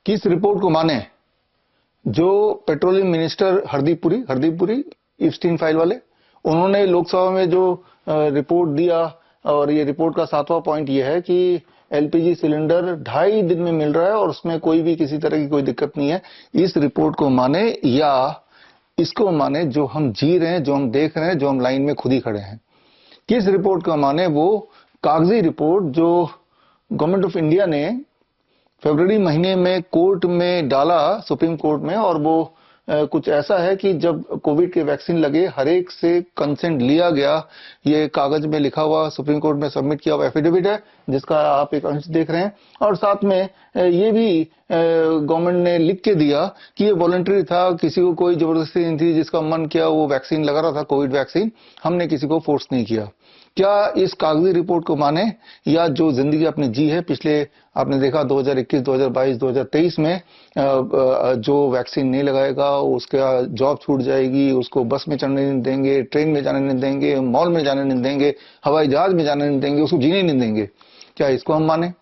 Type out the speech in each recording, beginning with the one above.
किस रिपोर्ट को माने? जो petroleum minister Hardeep Puri Epstein file वाले, उन्होंने लोकसभा में जो रिपोर्ट दिया, और ये रिपोर्ट का 7वां पॉइंट ये है कि एलपीजी सिलेंडर 2.5 दिन में मिल रहा है और उसमें कोई भी किसी तरह की कोई दिक्कत नहीं है। इस रिपोर्ट को माने या इसको माने जो हम जी रहे हैं, जो हम देख रहे हैं, जो हम लाइन में खुद ही खड़े हैं? किस रिपोर्ट को माने? वो कागजी रिपोर्ट जो गवर्नमेंट ऑफ इंडिया ने फरवरी महीने में कोर्ट में डाला, सुप्रीम कोर्ट में, और वो कुछ ऐसा है कि जब कोविड के वैक्सीन लगे हर एक से कंसेंट लिया गया। ये कागज में लिखा हुआ सुप्रीम कोर्ट में सबमिट किया हुआ एफिडेविट है, जिसका आप एक अंश देख रहे हैं। और साथ में ये भी गवर्नमेंट ने लिख के दिया कि ये वॉलंटरी था, किसी को कोई जबरदस्ती नहीं थी, जिसका मन किया वो वैक्सीन लगा रहा था, कोविड वैक्सीन। हमने किसी को फोर्स नहीं किया। क्या इस कागजी रिपोर्ट को माने, या जो जिंदगी आपने जी है पिछले, आपने देखा 2021, 2022, 2023 में जो वैक्सीन नहीं लगाएगा उसका जॉब छूट जाएगी, उसको बस में चढ़ने नहीं देंगे, ट्रेन में जाने नहीं देंगे, मॉल में जाने नहीं देंगे, हवाई जहाज में जाने नहीं देंगे, उसको जीने नहीं देंगे। क्या इसको हम माने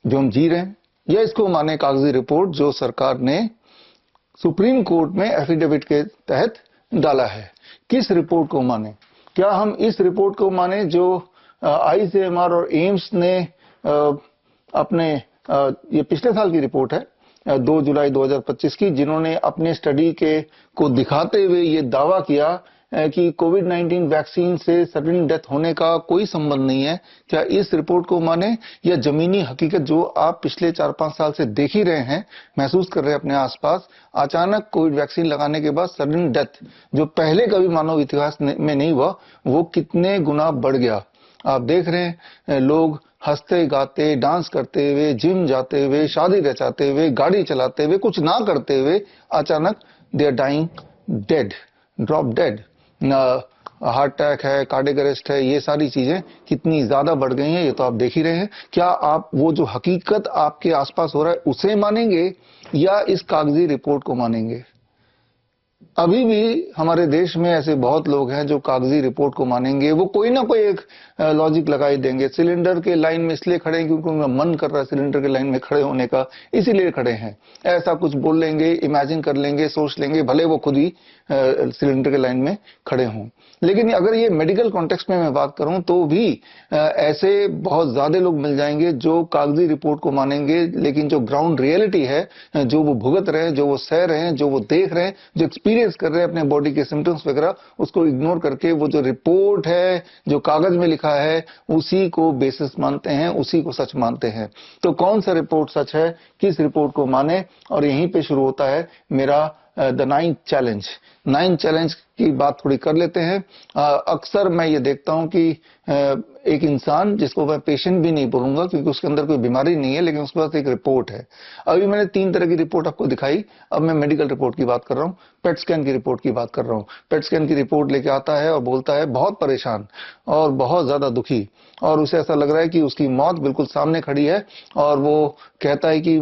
जो हम जी रहे हैं, या इसको माने कागजी रिपोर्ट जो सरकार ने सुप्रीम कोर्ट में एफिडेविट के तहत डाला है? किस रिपोर्ट को माने? क्या हम इस रिपोर्ट को माने जो आईसीएमआर और एम्स ने अपने, ये पिछले साल की रिपोर्ट है 2 जुलाई 2025 की, जिन्होंने अपने स्टडी के को दिखाते हुए ये दावा किया कि कोविड-19 वैक्सीन से सडन डेथ होने का कोई संबंध नहीं है? क्या इस रिपोर्ट को माने, या जमीनी हकीकत जो आप पिछले 4-5 साल से देख ही रहे हैं, महसूस कर रहे हैं अपने आसपास, अचानक कोविड वैक्सीन लगाने के बाद सडन डेथ जो पहले कभी मानव इतिहास में नहीं हुआ, वो कितने गुना बढ़ गया? आप देख रहे हैं लोग हंसते गाते डांस करते हुए, जिम जाते हुए, शादी रचाते हुए, गाड़ी चलाते हुए, कुछ ना करते हुए अचानक they are dying dead, drop dead. Heart attack है, कार्डियक अरेस्ट है, ये सारी चीजें कितनी ज्यादा बढ़ गई हैं, ये तो आप देख ही रहे हैं। क्या आप वो जो हकीकत आपके आसपास हो रहा है उसे मानेंगे, या इस कागजी रिपोर्ट को मानेंगे? अभी भी हमारे देश में ऐसे बहुत लोग हैं जो कागजी रिपोर्ट को मानेंगे। वो कोई ना कोई एक लॉजिक लगाई देंगे। सिलेंडर के लाइन में इसलिए खड़े हैं क्योंकि उनका मन कर रहा है सिलेंडर के लाइन में खड़े होने का, इसीलिए खड़े हैं। ऐसा कुछ बोल लेंगे, इमेजिन कर लेंगे, सोच लेंगे, भले वो खुद ही सिलेंडर के लाइन में खड़े हों। लेकिन अगर ये मेडिकल कॉन्टेक्स्ट में मैं बात करूं तो भी ऐसे बहुत ज्यादा लोग मिल जाएंगे जो कागजी रिपोर्ट को मानेंगे, लेकिन जो ग्राउंड रियलिटी है, जो वो भुगत रहे हैं, जो वो सह रहे हैं, जो वो देख रहे हैं, जो एक्सपीरियंस कर रहे हैं अपने बॉडी के सिम्टम्स वगैरह, उसको इग्नोर करके वो जो रिपोर्ट है, जो कागज में लिखा है, उसी को बेसिस मानते हैं, उसी को सच मानते हैं। तो कौन सा रिपोर्ट सच है, किस रिपोर्ट को माने? और यहीं पे शुरू होता है मेरा the 9th challenge. 9th challenge की बात थोड़ी कर लेते हैं। अक्सर मैं ये देखता हूं कि एक इंसान, जिसको मैं पेशेंट भी नहीं बोलूंगा क्योंकि उसके अंदर कोई बीमारी नहीं है, लेकिन उसके पास एक रिपोर्ट है। अभी मैंने 3 तरह की रिपोर्ट आपको दिखाई, अब मैं मेडिकल रिपोर्ट की बात कर रहा हूं, पेट स्कैन की रिपोर्ट की बात कर रहा हूं। पेट स्कैन की रिपोर्ट लेके आता है और बोलता है बहुत परेशान और बहुत ज्यादा दुखी, और उसे ऐसा लग रहा है कि उसकी मौत बिल्कुल सामने खड़ी है, और वो कहता है कि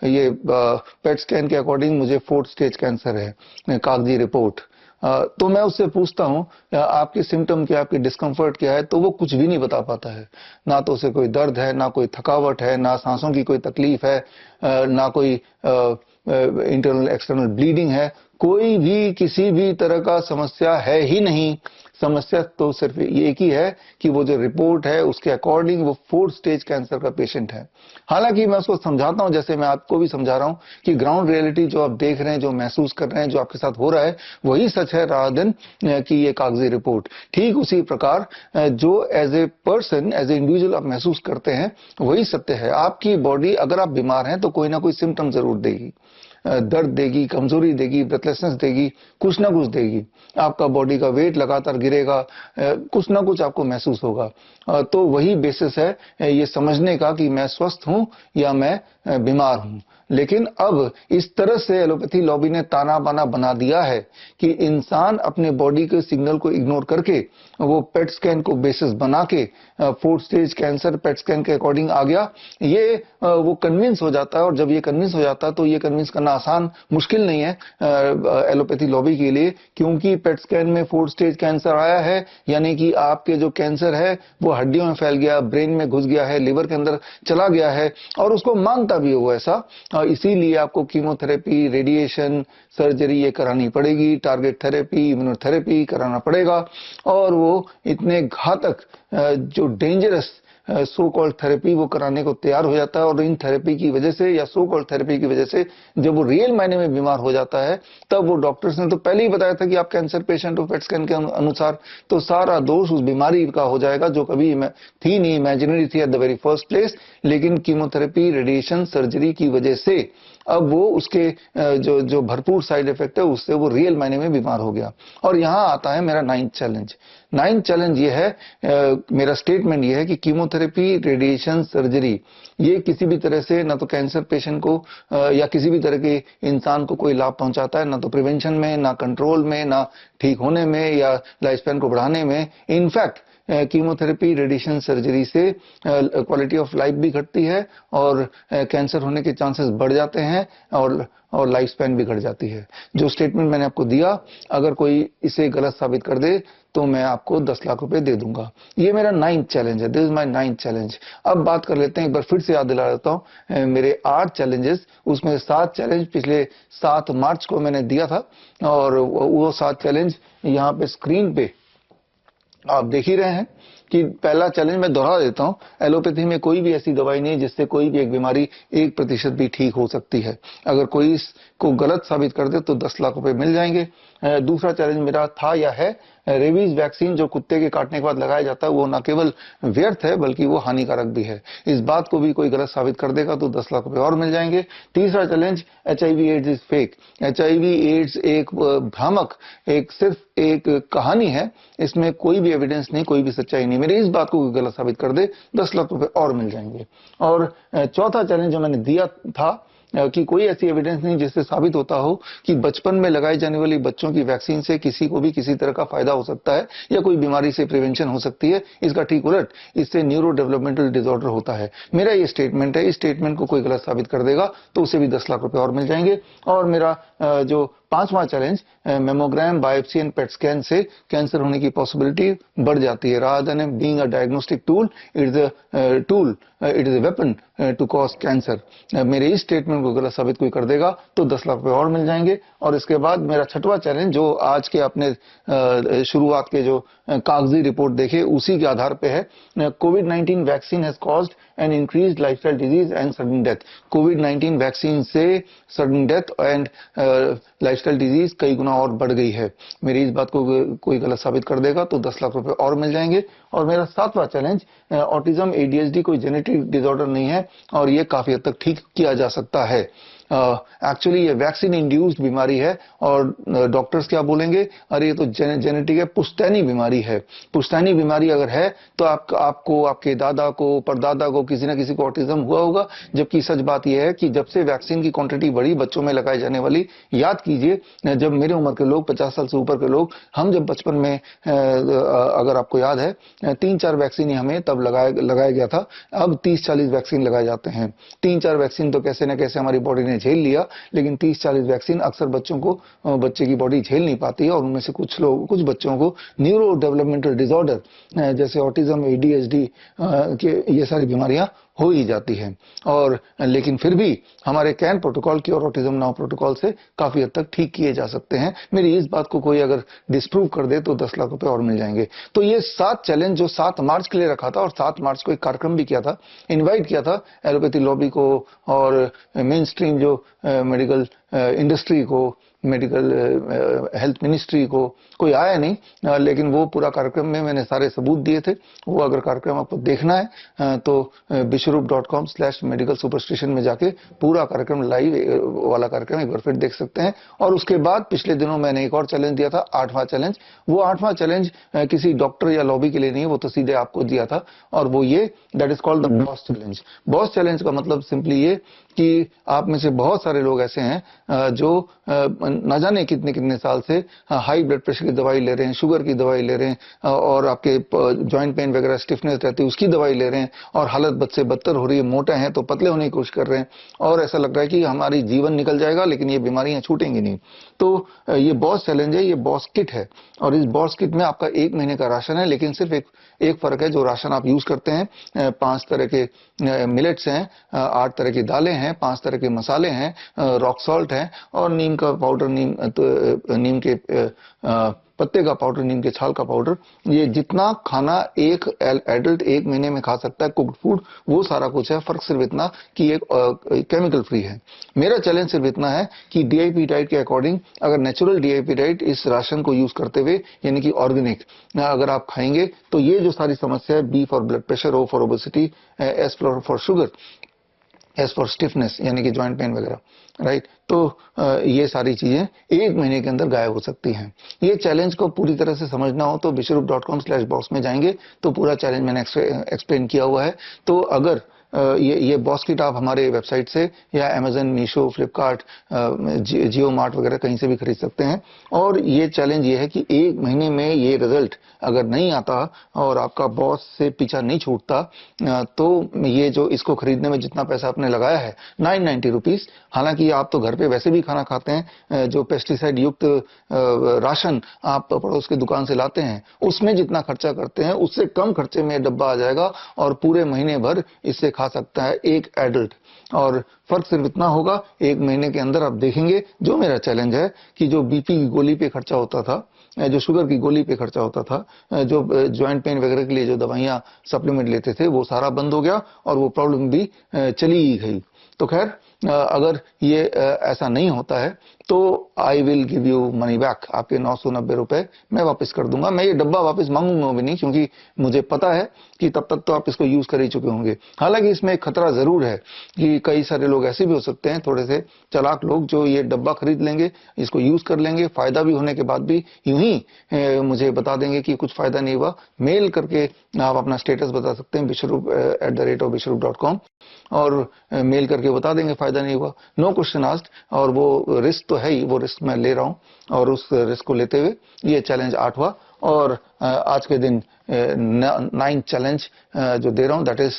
ये पेट स्कैन के अकॉर्डिंग मुझे 4th स्टेज कैंसर है, कागजी रिपोर्ट। तो मैं उससे पूछता हूं आपके सिम्टम क्या, आपकी डिस्कम्फर्ट क्या है, तो वो कुछ भी नहीं बता पाता है। ना तो उसे कोई दर्द है, ना कोई थकावट है, ना सांसों की कोई तकलीफ है, ना कोई इंटरनल एक्सटर्नल ब्लीडिंग है, कोई भी किसी भी तरह का समस्या है ही नहीं। समस्या तो सिर्फ ये एक ही है कि वो जो रिपोर्ट है उसके अकॉर्डिंग वो 4th स्टेज कैंसर का पेशेंट है। हालांकि मैं उसको समझाता हूं, जैसे मैं आपको भी समझा रहा हूं कि ग्राउंड रियलिटी जो आप देख रहे हैं, जो महसूस कर रहे हैं, जो आपके साथ हो रहा है, वही सच है रादर देन कि ये कागजी रिपोर्ट। ठीक उसी प्रकार जो as a person, as a individual आप महसूस करते हैं, वही सत्य है। आपकी बॉडी, अगर आप बीमार हैं तो कोई ना कोई सिम्टम जरूर देगी, दर्द देगी, कमजोरी देगी, ब्रेथलेसनेस देगी, कुछ ना कुछ देगी। आपका बॉडी का वेट लगातार गिरेगा, कुछ ना कुछ आपको महसूस होगा। तो वही बेसिस है ये समझने का कि मैं स्वस्थ हूं या मैं बीमार हूं। लेकिन अब इस तरह से एलोपैथी लॉबी ने ताना बाना बना दिया है कि इंसान अपने बॉडी के सिग्नल को इग्नोर करके वो पेट स्कैन को बेसिस बना के 4th stage cancer PET scan के अकॉर्डिंग आ गया, ये वो कन्विंस हो जाता है। और जब ये कन्विंस हो जाता है तो ये कन्विंस करना आसान, मुश्किल नहीं है एलोपैथी लॉबी के लिए, क्योंकि पेट स्कैन में 4th स्टेज कैंसर आया है, यानी कि आपके जो कैंसर है वो हड्डियों में फैल गया, ब्रेन में घुस गया है, लिवर के अंदर चला गया है, और उसको मानता भी हो ऐसा, इसीलिए आपको कीमोथेरेपी, रेडिएशन, सर्जरी ये करानी पड़ेगी, टारगेट थेरेपी, इम्यूनोथेरेपी कराना पड़ेगा। और वो इतने घातक जो डेंजरस सो कॉल्ड थेरेपी वो कराने को तैयार हो जाता है। और इन थेरेपी की वजह से या सो कॉल्ड थेरेपी की वजह से जब वो रियल मायने में बीमार हो जाता है, तब वो डॉक्टर्स ने तो पहले ही बताया था कि आप कैंसर पेशेंट हो पेट स्कैन के अनुसार, तो सारा दोष उस बीमारी का हो जाएगा जो कभी थी नहीं, इमेजिनरी थी at the very first place. लेकिन कीमोथेरेपी, रेडिएशन, सर्जरी की वजह से अब वो उसके जो भरपूर साइड इफेक्ट है उससे वो रियल मायने में बीमार हो गया। और यहां आता है मेरा 9th चैलेंज। 9th चैलेंज ये है, मेरा स्टेटमेंट ये है कि कीमोथेरेपी, रेडिएशन, सर्जरी ये किसी भी तरह से ना तो कैंसर पेशेंट को या किसी भी तरह के इंसान को कोई लाभ पहुंचाता है, ना तो प्रिवेंशन में, ना कंट्रोल में, ना ठीक होने में या लाइफ स्पैन को बढ़ाने में। इनफैक्ट कीमोथेरेपी, रेडिएशन, सर्जरी से क्वालिटी ऑफ लाइफ भी घटती है और कैंसर होने के चांसेस बढ़ जाते हैं और लाइफ स्पैन भी घट जाती है। जो स्टेटमेंट मैंने आपको दिया, अगर कोई इसे गलत साबित कर दे तो मैं आपको 10 लाख रुपए दे दूंगा। ये मेरा 9th चैलेंज है। This is my 9th challenge. अब बात कर लेते हैं, एक बार फिर से याद दिला देता हूं मेरे 8 चैलेंजेस, उसमें 7 चैलेंज पिछले 7 मार्च को मैंने दिया था। और वो 7 चैलेंज यहाँ पे स्क्रीन पे आप देख ही रहे हैं कि पहला चैलेंज मैं दोहरा देता हूं, एलोपैथी में कोई भी ऐसी दवाई नहीं है जिससे कोई भी एक बीमारी 1% भी ठीक हो सकती है। अगर कोई इसको गलत साबित कर दे तो 10 लाख रुपए मिल जाएंगे। दूसरा चैलेंज मेरा था या है, रेबीज वैक्सीन जो कुत्ते के काटने के बाद लगाया जाता है वो न केवल व्यर्थ है बल्कि वो हानिकारक भी है। इस बात को भी कोई गलत साबित कर देगा तो 10 लाख रुपए और मिल जाएंगे। तीसरा challenge, HIV AIDS is fake. HIV AIDS एक भ्रामक, एक सिर्फ एक कहानी है, इसमें कोई भी एविडेंस नहीं, कोई भी सच्चाई नहीं। मेरे इस बात को गलत साबित कर दे 10 लाख रुपए और मिल जाएंगे। और चौथा चैलेंज जो मैंने दिया था कि कोई ऐसी एविडेंस नहीं जिससे साबित होता हो कि बचपन में लगाई जाने वाली बच्चों की वैक्सीन से किसी को भी किसी तरह का फायदा हो सकता है या कोई बीमारी से प्रिवेंशन हो सकती है। इसका ठीक उलट, इससे न्यूरो डेवलपमेंटल डिसऑर्डर होता है। मेरा ये स्टेटमेंट है, इस स्टेटमेंट को कोई गलत साबित कर देगा तो उसे भी 10 लाख रुपए और मिल जाएंगे। और मेरा जो 5वां challenge, mammogram, biopsy and PET scan से कैंसर होने की पॉसिबिलिटी बढ़ जाती है। Rather than being a diagnostic tool, it is a tool, it is a weapon to cause cancer. मेरे इस स्टेटमेंट को गलत साबित कोई कर देगा तो 10 लाख रुपए और मिल जाएंगे। और इसके बाद मेरा 6वां चैलेंज, जो आज के अपने शुरुआत के जो कागजी रिपोर्ट देखे उसी के आधार पे है, कोविड-19 vaccine has caused an increased lifestyle disease and sudden death. कोविड-19 वैक्सीन से sudden death and lifestyle disease कई गुना और बढ़ गई है। मेरी इस बात को कोई गलत साबित कर देगा तो 10 लाख रुपए और मिल जाएंगे। और मेरा 7वां चैलेंज, ऑटिज्म, ADHD कोई जेनेटिक डिसऑर्डर नहीं है और ये काफी हद तक ठीक किया जा सकता है। एक्चुअली ये वैक्सीन इंड्यूस्ड बीमारी है और डॉक्टर्स क्या बोलेंगे, अरे ये तो जेनेटिक है, पुश्तैनी बीमारी है। पुश्तैनी बीमारी अगर है तो आपको, आपके दादा को, परदादा को, किसी ना किसी को ऑटिज्म हुआ होगा। जबकि सच बात यह है कि जब से वैक्सीन की क्वांटिटी बढ़ी बच्चों में लगाई जाने वाली, याद कीजिए जब मेरे उम्र के लोग, 50 साल से ऊपर के लोग, हम जब बचपन में, अगर आपको याद है, 3-4 वैक्सीन हमें तब लगाया गया था। अब 30-40 वैक्सीन लगाए जाते हैं। 3-4 वैक्सीन तो कैसे न कैसे हमारी बॉडी ने झेल लिया, लेकिन 30-40 वैक्सीन अक्सर बच्चे की बॉडी झेल नहीं पाती है और उनमें से कुछ बच्चों को न्यूरो डेवलपमेंटल डिसऑर्डर जैसे ऑटिज्म, ADHD के ये सारी बीमारियां हो ही जाती है। और लेकिन फिर भी हमारे कैन प्रोटोकॉल की और ऑटिज्म नाउ प्रोटोकॉल से काफी हद तक ठीक किए जा सकते हैं। मेरी इस बात को कोई अगर डिस्प्रूव कर दे तो 10 लाख रुपए और मिल जाएंगे। तो ये 7 चैलेंज जो 7 मार्च के लिए रखा था और 7 मार्च को एक कार्यक्रम भी किया था, इनवाइट किया था एलोपैथी लॉबी को और मेन स्ट्रीम जो मेडिकल इंडस्ट्री को, मेडिकल हेल्थ मिनिस्ट्री को, कोई आया नहीं। लेकिन वो पूरा कार्यक्रम में मैंने सारे सबूत दिए थे। वो अगर कार्यक्रम आपको देखना है तो bishrup.com/medicalsuperstation में जाके पूरा कार्यक्रम, लाइव वाला कार्यक्रम एक बार फिर देख सकते हैं। और उसके बाद पिछले दिनों मैंने एक और चैलेंज दिया था, 8वां चैलेंज। वो 8वां चैलेंज किसी डॉक्टर या लॉबी के लिए नहीं है, वो तो सीधे आपको दिया था। और वो ये, that is called the boss challenge. Boss challenge का मतलब सिंपली ये कि आप में से बहुत सारे लोग ऐसे हैं जो ना जाने कितने कितने साल से हाई ब्लड प्रेशर की दवाई ले रहे हैं, शुगर की दवाई ले रहे हैं, और आपके जॉइंट पेन वगैरह स्टिफनेस रहती है उसकी दवाई ले रहे हैं, और हालत बद से बदतर हो रही है, मोटे हैं तो पतले होने की कोशिश कर रहे हैं, और ऐसा लग रहा है कि हमारी जीवन निकल जाएगा लेकिन ये बीमारियां छूटेंगी नहीं। तो ये बॉस चैलेंज है, ये बॉस किट है, और इस बॉस किट में आपका 1 महीने का राशन है, लेकिन सिर्फ एक फर्क है, जो राशन आप यूज करते हैं 5 तरह के मिलेट्स हैं, 8 तरह की दालें हैं, 5 तरह के मसाले हैं, रॉक सॉल्ट है, और नीम का पाउडर, नीम के पत्ते का पाउडर, नीम के छाल का पाउडर। ये जितना खाना एक एडल्ट 1 महीने में खा सकता है कुक्ड फूड, वो सारा कुछ है। फर्क सिर्फ इतना कि ये केमिकल फ्री है। मेरा चैलेंज सिर्फ इतना है कि डीआईपी डाइट के अकॉर्डिंग, अगर नेचुरल डीआईपी डाइट इस राशन को यूज करते हुए, यानी कि ऑर्गेनिक अगर आप खाएंगे, तो ये जो सारी समस्या है, B for blood pressure, O for obesity, S for sugar, S for stiffness यानी कि जॉइंट पेन वगैरह, राइट, तो ये सारी चीजें 1 महीने के अंदर गायब हो सकती हैं। ये चैलेंज को पूरी तरह से समझना हो तो bishrup.com/box में जाएंगे तो पूरा चैलेंज मैंने एक्सप्लेन किया हुआ है। तो अगर ये बॉस किट आप हमारे वेबसाइट से या अमेजन, मीशो, फ्लिपकार्ट, जियो मार्ट वगैरह कहीं से भी खरीद सकते हैं। और ये चैलेंज ये है कि 1 महीने में ये रिजल्ट अगर नहीं आता और आपका बॉस से पीछा नहीं छूटता, तो ये जो इसको खरीदने में जितना पैसा आपने लगाया है 990 रुपीज, हालांकि आप तो घर पे वैसे भी खाना खाते हैं, जो पेस्टिसाइड युक्त राशन आप पड़ोस की दुकान से लाते हैं, उसमें जितना खर्चा करते हैं उससे कम खर्चे में डब्बा आ जाएगा और पूरे महीने भर इससे खा सकता है एक एडल्ट। और फर्क सिर्फ इतना होगा, 1 महीने के अंदर आप देखेंगे, जो मेरा चैलेंज है कि जो बीपी की गोली पे खर्चा होता था, जो शुगर की गोली पे खर्चा होता था, जो ज्वाइंट पेन वगैरह के लिए जो दवाइयां सप्लीमेंट लेते थे, वो सारा बंद हो गया और वो प्रॉब्लम भी चली ही गई। तो खैर, अगर ये ऐसा नहीं होता है तो I will give you money back, आपके 990 रुपए मैं वापस कर दूंगा। मैं ये डब्बा वापस मांगूंगा भी नहीं, क्योंकि मुझे पता है कि तब तक तो आप इसको यूज कर ही चुके होंगे। हालांकि इसमें एक खतरा जरूर है कि कई सारे लोग ऐसे भी हो सकते हैं, थोड़े से चालाक लोग, जो ये डब्बा खरीद लेंगे, इसको यूज कर लेंगे, फायदा भी होने के बाद भी यूं ही मुझे बता देंगे कि कुछ फायदा नहीं हुआ। मेल करके आप अपना स्टेटस बता सकते हैं bishrup@bishrup.com, और मेल करके बता देंगे फायदा नहीं हुआ, नो क्वेश्चन आस्क्ड। और वो रिस्क तो है ही, वो रिस्क मैं ले रहा हूं, और उस रिस्क को लेते हुए ये चैलेंज 8वां और आज के दिन 9th चैलेंज जो दे रहा हूं, दैट इज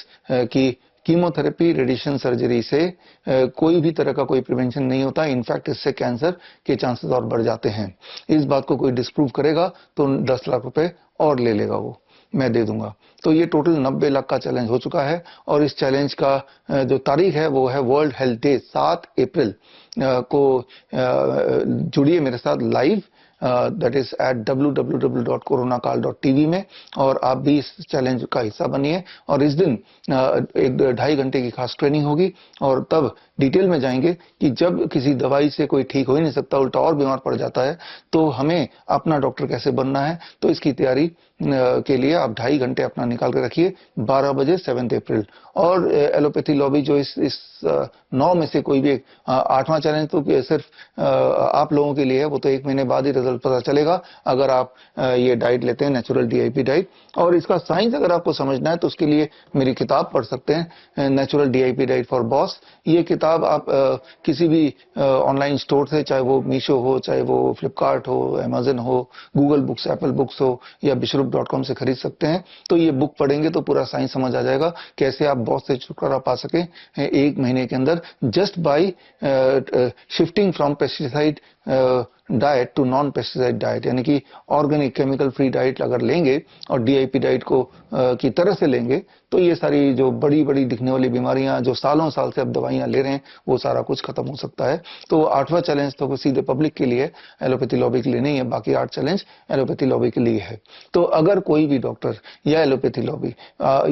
कि कीमोथेरेपी, रेडिएशन सर्जरी से कोई भी तरह का कोई प्रिवेंशन नहीं होता। इनफैक्ट इससे कैंसर के चांसेस और बढ़ जाते हैं। इस बात को कोई डिस्प्रूव करेगा तो 10 लाख रुपए और ले लेगा, वो मैं दे दूंगा। तो ये टोटल 90 लाख का चैलेंज हो चुका है। और इस चैलेंज का जो तारीख है वो है वर्ल्ड हेल्थ डे, 7 अप्रैल को जुड़िए मेरे साथ live, that is eight www.coronakal.tv में, और आप भी इस चैलेंज का हिस्सा बनिए। और इस दिन 1-2.5 घंटे की खास ट्रेनिंग होगी, और तब डिटेल में जाएंगे कि जब किसी दवाई से कोई ठीक हो ही नहीं सकता, उल्टा और बीमार पड़ जाता है, तो हमें अपना डॉक्टर कैसे बनना है। तो इसकी तैयारी के लिए आप 2.5 घंटे अपना निकाल कर रखिए, 12 बजे 7 अप्रैल। और एलोपैथी लॉबी जो इस 9 में से कोई भी 8वां चैलेंज तो सिर्फ आप लोगों के लिए है, वो तो 1 महीने बाद ही रिजल्ट पता चलेगा अगर आप ये डाइट लेते हैं, नेचुरल डीआईपी डाइट। और इसका साइंस अगर आपको समझना है तो उसके लिए मेरी किताब पढ़ सकते हैं, natural DIP diet for boss. ये किताब आप किसी भी ऑनलाइन स्टोर से, चाहे वो मीशो हो, चाहे वो फ्लिपकार्ट हो, अमेजन हो, गूगल बुक्स, एप्पल बुक्स हो, या bishrup.com से खरीद सकते हैं। तो ये बुक पढ़ेंगे तो पूरा साइंस समझ आ जाएगा, कैसे आप बॉस से छुटकारा पा सके 1 महीने के अंदर, just by shifting from pesticide diet to non pesticide diet, यानी कि ऑर्गेनिक केमिकल फ्री डाइट अगर लेंगे और डीआईपी डाइट को की तरह से लेंगे, तो ये सारी जो बड़ी बड़ी दिखने वाली बीमारियां जो सालों साल से अब दवाइयां ले रहे हैं, वो सारा कुछ खत्म हो सकता है। तो 8वां चैलेंज तो सीधे पब्लिक के लिए, एलोपैथी लॉबी के लिए नहीं है, बाकी 8 चैलेंज एलोपैथी लॉबी के लिए है। तो अगर कोई भी डॉक्टर या एलोपैथी लॉबी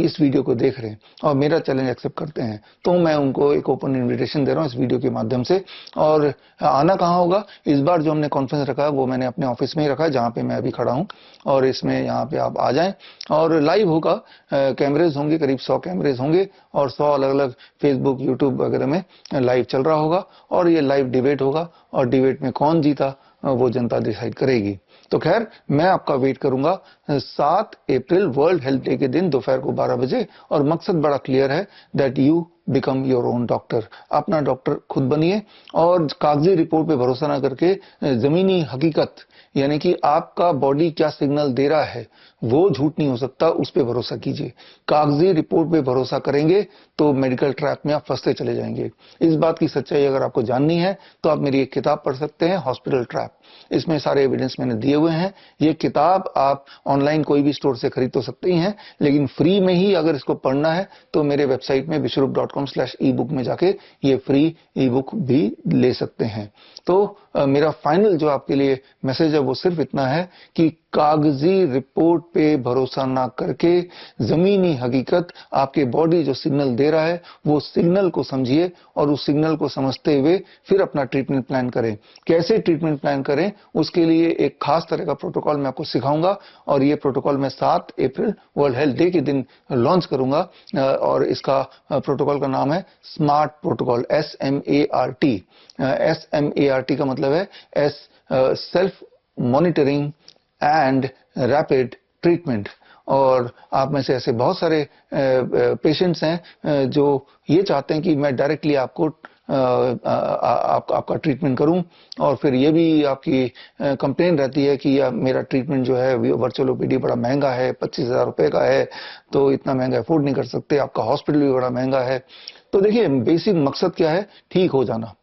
इस वीडियो को देख रहे हैं और मेरा चैलेंज एक्सेप्ट करते हैं, तो मैं उनको एक ओपन इन्विटेशन दे रहा हूं इस वीडियो के माध्यम से। और आना कहाँ होगा, इस बार जो हमने कॉन्फ्रेंस रखा है वो मैंने अपने ऑफिस में ही रखा है, जहां पे मैं अभी खड़ा हूं, और इसमें यहाँ पे आप आ जाएं। और लाइव होगा, कैमरेज होंगे, करीब 100 कैमरेज होंगे, और 100 अलग अलग फेसबुक, यूट्यूब वगैरह में लाइव चल रहा होगा। और ये लाइव डिबेट होगा, और डिबेट में कौन जीता वो जनता डिसाइड करेगी। तो खैर मैं आपका वेट करूंगा 7 अप्रैल वर्ल्ड हेल्थ डे के दिन दोपहर को 12 बजे। और मकसद बड़ा क्लियर है, that you become your own doctor. अपना डॉक्टर खुद बनिए और कागजी रिपोर्ट पे भरोसा ना करके जमीनी हकीकत यानी कि आपका बॉडी क्या सिग्नल दे रहा है वो झूठ नहीं हो सकता, उस पे भरोसा कीजिए। कागजी रिपोर्ट पे भरोसा करेंगे तो मेडिकल ट्रैप में आप फंसते चले जाएंगे। इस बात की सच्चाई अगर आपको जाननी है तो आप मेरी एक किताब पढ़ सकते हैं, हॉस्पिटल ट्रैप। इसमें सारे एविडेंस मैंने दिए हुए हैं। ये किताब आप ऑनलाइन कोई भी स्टोर से खरीद तो सकते ही हैं, लेकिन फ्री में ही अगर इसको पढ़ना है तो मेरे वेबसाइट में vishwarup.com/ebook में जाके ये फ्री ई बुक भी ले सकते हैं। तो मेरा फाइनल जो आपके लिए मैसेज है वो सिर्फ इतना है कि कागजी रिपोर्ट पे भरोसा ना करके जमीनी हकीकत आपके बॉडी जो सिग्नल दे रहा है वो सिग्नल को समझिए और उस सिग्नल को समझते हुए फिर अपना ट्रीटमेंट प्लान करें। कैसे ट्रीटमेंट प्लान करें उसके लिए एक खास तरह का प्रोटोकॉल मैं आपको सिखाऊंगा और ये प्रोटोकॉल मैं 7 अप्रैल वर्ल्ड हेल्थ डे के दिन लॉन्च करूंगा। और इसका प्रोटोकॉल का नाम है स्मार्ट प्रोटोकॉल, SMART। SMART का मतलब है self monitoring and rapid treatment. और आप में से ऐसे बहुत सारे पेशेंट्स हैं जो ये चाहते हैं कि मैं डायरेक्टली आपको आपका ट्रीटमेंट करूं, और फिर ये भी आपकी कंप्लेन रहती है कि मेरा ट्रीटमेंट जो है वर्चुअल ओपीडी बड़ा महंगा है, 25,000 रुपए का है, तो इतना महंगा अफोर्ड नहीं कर सकते, आपका हॉस्पिटल भी बड़ा महंगा है। तो देखिए बेसिक मकसद क्या है, ठीक हो जाना,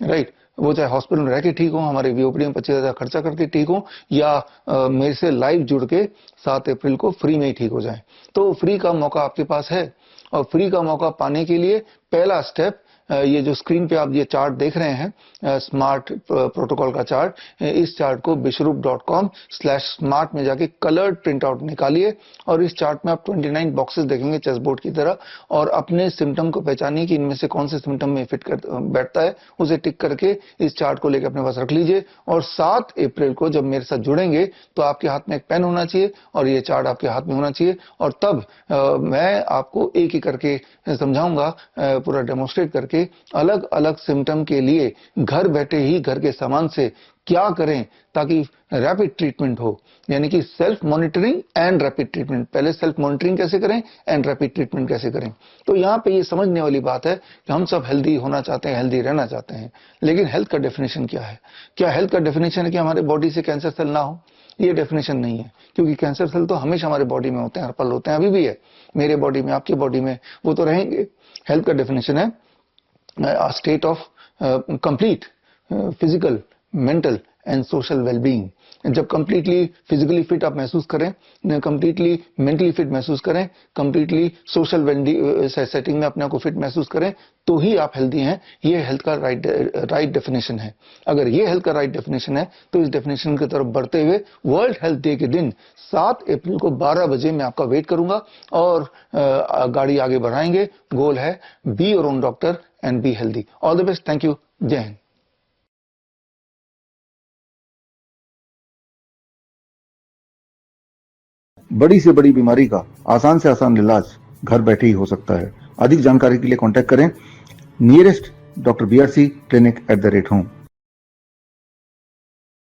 राइट। वो चाहे हॉस्पिटल में रह के ठीक हो, हमारे वीओपीडी में 25,000 खर्चा करके ठीक हो, या मेरे से लाइव जुड़ के 7 अप्रैल को फ्री में ही ठीक हो जाए। तो फ्री का मौका आपके पास है, और फ्री का मौका पाने के लिए पहला स्टेप ये जो स्क्रीन पे आप ये चार्ट देख रहे हैं, स्मार्ट प्रोटोकॉल का चार्ट, इस चार्ट को vishwarup.com/smart में जाके कलर्ड प्रिंट आउट निकालिए और इस चार्ट में आप 29 बॉक्सेस देखेंगे चेस बोर्ड की तरह, और अपने सिम्टम को पहचानिए कि इनमें से कौन से सिम्टम में फिट कर बैठता है, उसे टिक करके इस चार्ट को लेकर अपने पास रख लीजिए। और 7 अप्रैल को जब मेरे साथ जुड़ेंगे तो आपके हाथ में एक पेन होना चाहिए और ये चार्ट आपके हाथ में होना चाहिए, और तब मैं आपको एक एक करके समझाऊंगा, पूरा डेमोन्स्ट्रेट करके अलग अलग सिम्टम के लिए घर बैठे ही घर के सामान से क्या करें ताकि रैपिड ट्रीटमेंट हो, यानी कि self monitoring and rapid treatment. पहले सेल्फ मॉनिटरिंग कैसे करें एंड रैपिड ट्रीटमेंट कैसे करें। तो यहां पे ये समझने वाली बात है कि हम सब हेल्दी होना चाहते हैं, हेल्दी रहना चाहते हैं, लेकिन हेल्थ का डेफिनेशन क्या है? क्या हेल्थ का डेफिनेशन है कि हमारे बॉडी से कैंसर सेल ना हो? ये डेफिनेशन नहीं है, क्योंकि कैंसर सेल तो हमेशा हमारे बॉडी में होते हैं, हर पल होते हैं, अभी भी है मेरे बॉडी में, आपकी बॉडी में, वो तो रहेंगे। हेल्थ का डेफिनेशन है a state of complete physical, mental and social well-being। जब कंप्लीटली फिजिकली फिट आप महसूस करें, कंप्लीटली मेंटली फिट महसूस करें, कंप्लीटली सोशल सेटिंग में अपने को फिट महसूस करें, तो ही आप हेल्दी हैं। ये हेल्थ का राइट डेफिनेशन है। अगर ये हेल्थ का राइट डेफिनेशन है तो इस डेफिनेशन की तरफ बढ़ते हुए वर्ल्ड हेल्थ डे के दिन 7 अप्रैल को 12 बजे मैं आपका वेट करूंगा और गाड़ी आगे बढ़ाएंगे। गोल है be your own doctor and be healthy. All the best, thank you, जय हिंद। बड़ी से बड़ी बीमारी का आसान से आसान इलाज घर बैठे ही हो सकता है। अधिक जानकारी के लिए कांटेक्ट करें nearest doctor BRC clinic @home।